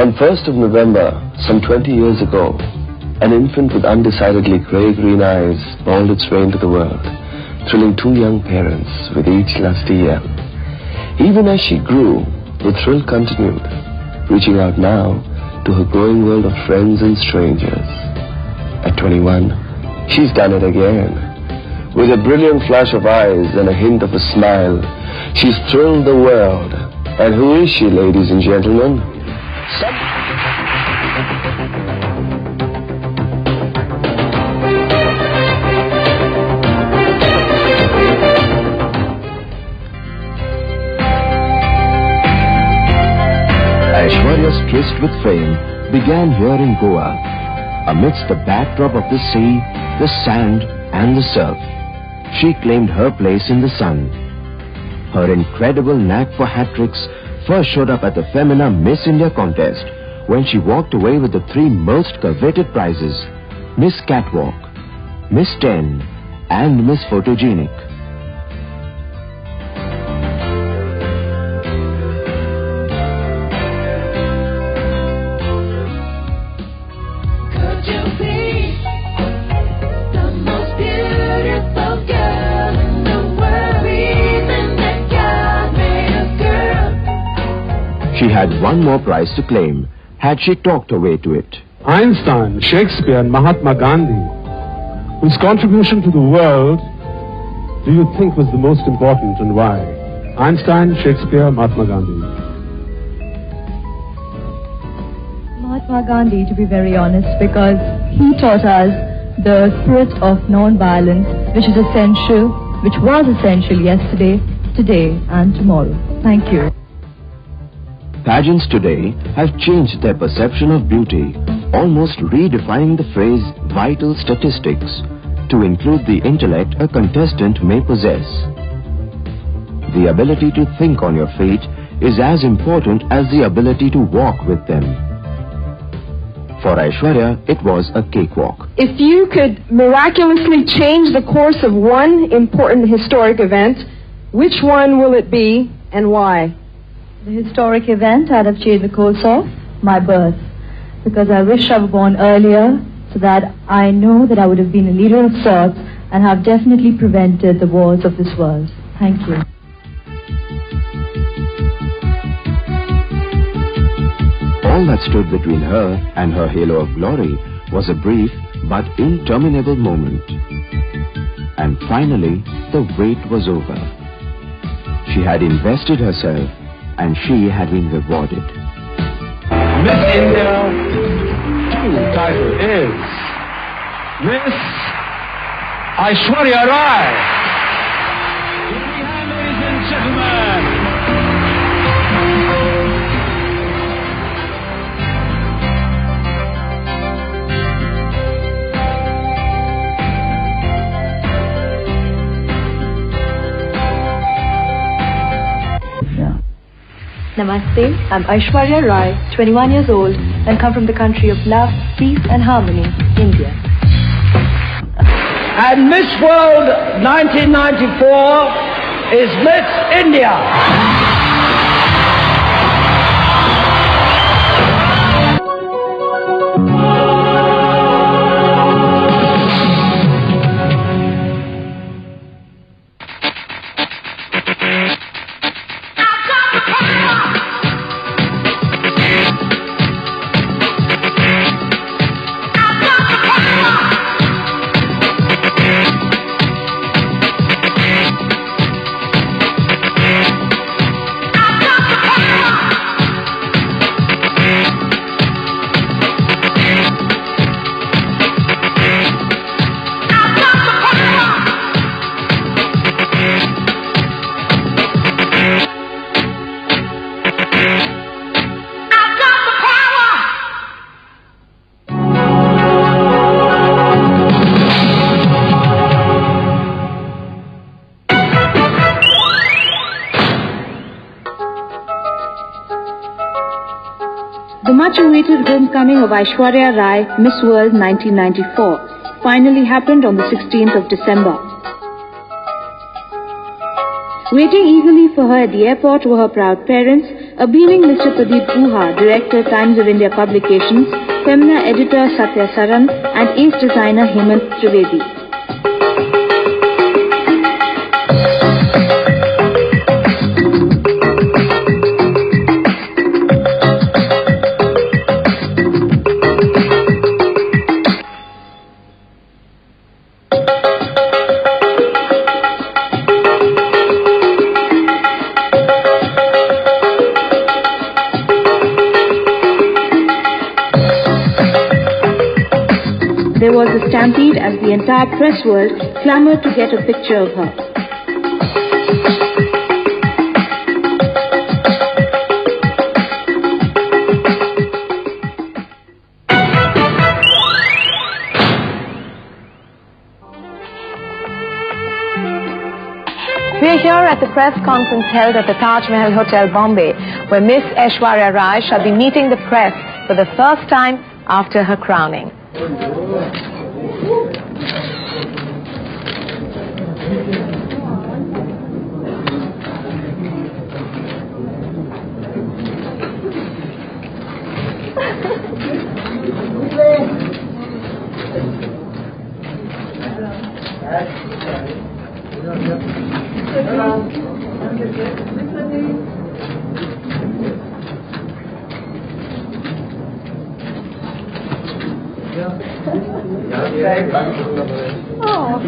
On 1st of November, some 20 years ago, an infant with undecidedly grey-green eyes bawled its way into the world, thrilling two young parents with each lusty yell. Even as she grew, the thrill continued, reaching out now to her growing world of friends and strangers. At 21, she's done it again. With a brilliant flash of eyes and a hint of a smile, she's thrilled the world. And who is she, ladies and gentlemen? Aishwarya's tryst with fame began here in Goa, amidst the backdrop of the sea, the sand and the surf. She claimed her place in the sun. Her incredible knack for hat-tricks first showed up at the Femina Miss India contest when she walked away with the three most coveted prizes: Miss Catwalk, Miss 10 and Miss Photogenic. She had one more prize to claim, had she talked her way to it. Einstein, Shakespeare and Mahatma Gandhi, whose contribution to the world do you think was the most important and why? Einstein, Shakespeare, Mahatma Gandhi. Mahatma Gandhi, to be very honest, because he taught us the spirit of non-violence, which is essential, which was essential yesterday, today and tomorrow. Thank you. Pageants today have changed their perception of beauty, almost redefining the phrase vital statistics to include the intellect a contestant may possess. The ability to think on your feet is as important as the ability to walk with them. For Aishwarya, it was a cakewalk. If you could miraculously change the course of one important historic event, which one will it be and why? The historic event I'd have changed the course of my birth, because I wish I were born earlier so that I know that I would have been a leader of sorts and have definitely prevented the wars of this world. Thank you. All that stood between her and her halo of glory was a brief but interminable moment. And finally, the wait was over. She had invested herself and she had been rewarded. Miss India, true title is Miss Aishwarya Rai. Ladies and gentlemen. Namaste, I'm Aishwarya Rai, 21 years old, and come from the country of love, peace and harmony, India. And Miss World 1994 is Miss India. The much-awaited homecoming of Aishwarya Rai, Miss World 1994, finally happened on the 16th of December. Waiting eagerly for her at the airport were her proud parents, a beaming Mr. Pradeep Guha, Director, Times of India Publications, Femina Editor Satya Saran, and Ace Designer Hemant Trivedi. There was a stampede as the entire press world clamored to get a picture of her. We're here at the press conference held at the Taj Mahal Hotel, Bombay, where Miss Aishwarya Rai shall be meeting the press for the first time after her crowning. Oh,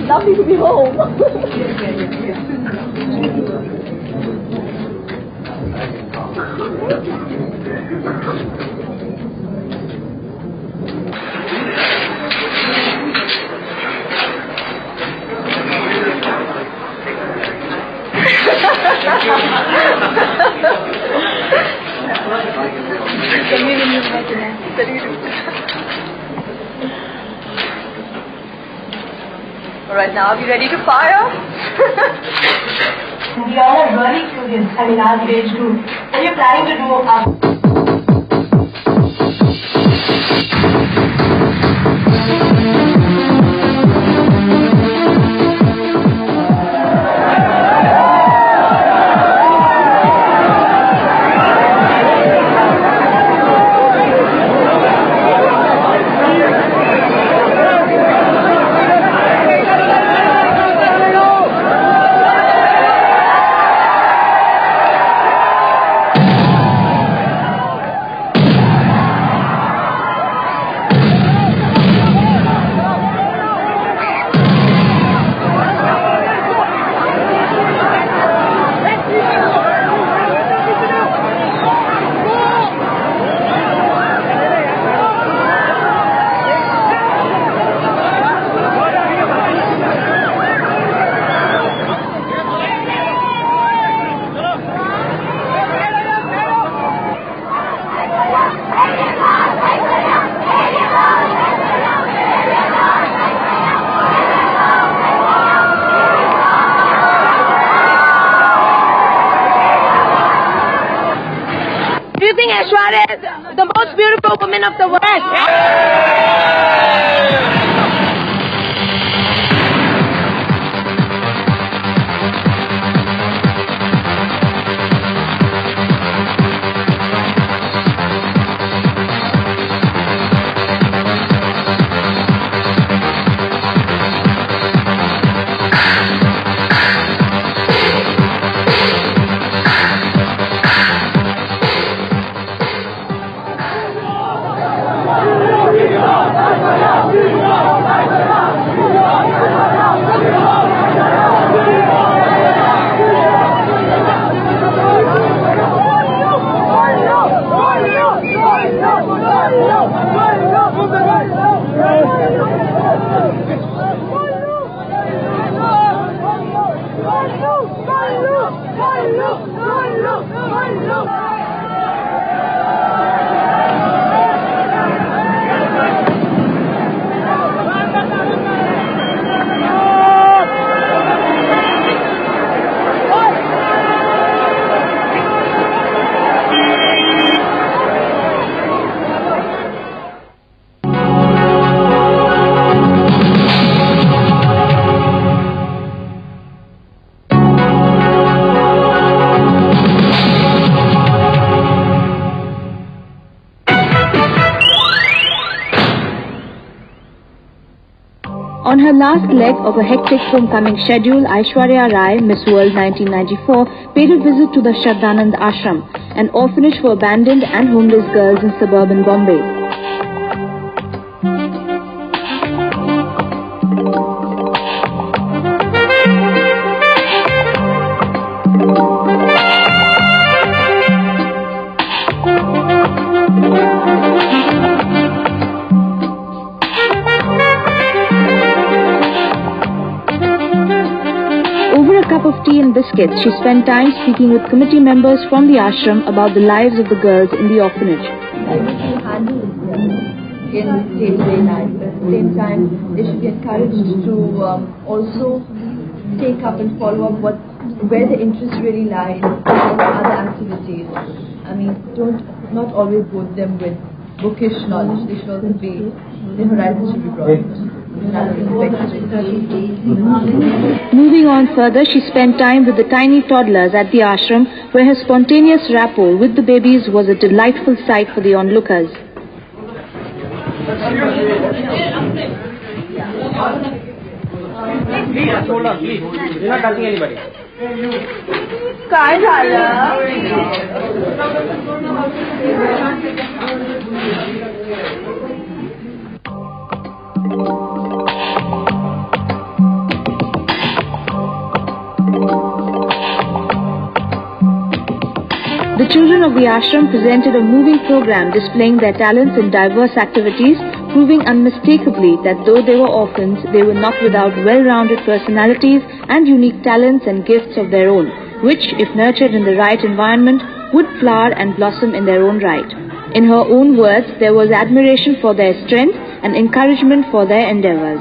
lovely to be home. All right, now are we ready to fire? We all are really curious. I mean, our age group. What are you planning to do? Do you think Aishwarya is the most beautiful woman of the world? Viva! On her last leg of a hectic homecoming schedule, Aishwarya Rai, Miss World 1994, paid a visit to the Shraddhanand Ashram, an orphanage for abandoned and homeless girls in suburban Bombay. Over a cup of tea and biscuits, she spent time speaking with committee members from the ashram about the lives of the girls in the orphanage. Handle in day-to-day life, but at the same time, they should be encouraged to also take up and follow up where the interests really lie in other activities. I mean, not always both them with bookish knowledge. They should also be, the horizon should be broadened. Moving on further, she spent time with the tiny toddlers at the ashram, where her spontaneous rapport with the babies was a delightful sight for the onlookers. Please, hold on, please. You're not touching anybody. The children of the ashram presented a moving program displaying their talents in diverse activities, proving unmistakably that though they were orphans, they were not without well-rounded personalities and unique talents and gifts of their own, which, if nurtured in the right environment, would flower and blossom in their own right. In her own words, there was admiration for their strength and encouragement for their endeavors.